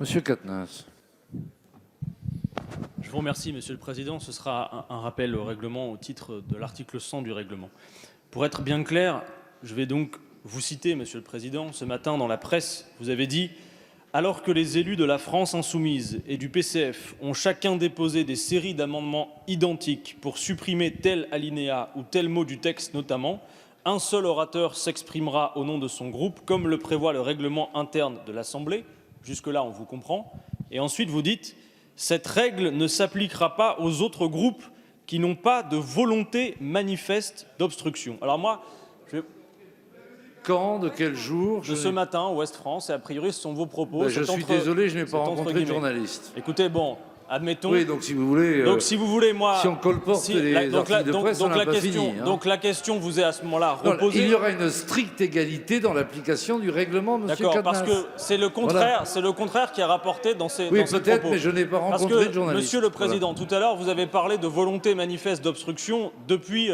Monsieur Quatennens. Je vous remercie, Monsieur le Président. Ce sera un rappel au règlement au titre de l'article 100 du règlement. Pour être bien clair, je vais donc vous citer, Monsieur le Président. Ce matin, dans la presse, vous avez dit « Alors que les élus de la France insoumise et du PCF ont chacun déposé des séries d'amendements identiques pour supprimer tel alinéa ou tel mot du texte notamment, un seul orateur s'exprimera au nom de son groupe, comme le prévoit le règlement interne de l'Assemblée. » Jusque-là, on vous comprend. Et ensuite, vous dites « Cette règle ne s'appliquera pas aux autres groupes qui n'ont pas de volonté manifeste d'obstruction. » Alors moi, Quand, de quel jour? de ce matin, Ouest France, et a priori, ce sont vos propos. Je suis désolé, je n'ai pas rencontré de journaliste. Écoutez, bon, admettons. Oui, donc si vous voulez, moi, si on colporte les articles de presse, on n'a pas fini. Donc la question vous est à ce moment-là reposée. Il y aura une stricte égalité dans l'application du règlement, Monsieur Quatennens. D'accord, parce que c'est le contraire, c'est le contraire qui est rapporté dans ces Oui, dans ces peut-être, propos. mais je n'ai pas rencontré de journaliste. Monsieur le Président, tout à l'heure, vous avez parlé de volonté manifeste d'obstruction depuis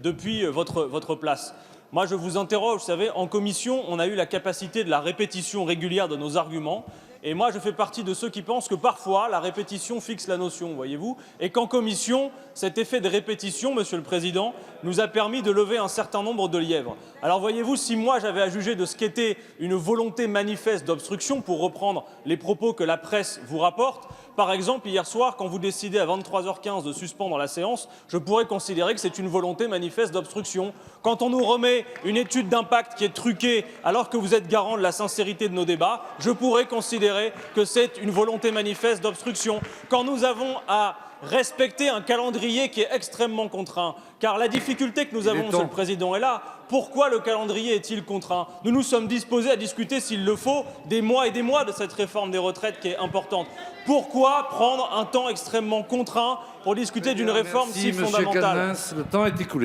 votre place. Moi, je vous interroge, vous savez, en commission, on a eu la capacité de la répétition régulière de nos arguments. Et moi, je fais partie de ceux qui pensent que parfois, la répétition fixe la notion, voyez-vous, et qu'en commission, cet effet de répétition, Monsieur le Président, nous a permis de lever un certain nombre de lièvres. Alors, voyez-vous, si moi, j'avais à juger de ce qu'était une volonté manifeste d'obstruction, pour reprendre les propos que la presse vous rapporte, par exemple, hier soir, quand vous décidez à 23h15 de suspendre la séance, je pourrais considérer que c'est une volonté manifeste d'obstruction. Quand on nous remet une étude d'impact qui est truquée alors que vous êtes garant de la sincérité de nos débats, je pourrais considérer que c'est une volonté manifeste d'obstruction. Quand nous avons à respecter un calendrier qui est extrêmement contraint, car la difficulté que nous avons, Monsieur le Président, est là. Pourquoi le calendrier est-il contraint? Nous nous sommes disposés à discuter, s'il le faut, des mois et des mois de cette réforme des retraites qui est importante. Pourquoi prendre un temps extrêmement contraint pour discuter d'une réforme si fondamentale? Monsieur Quatennens, le temps est écoulé.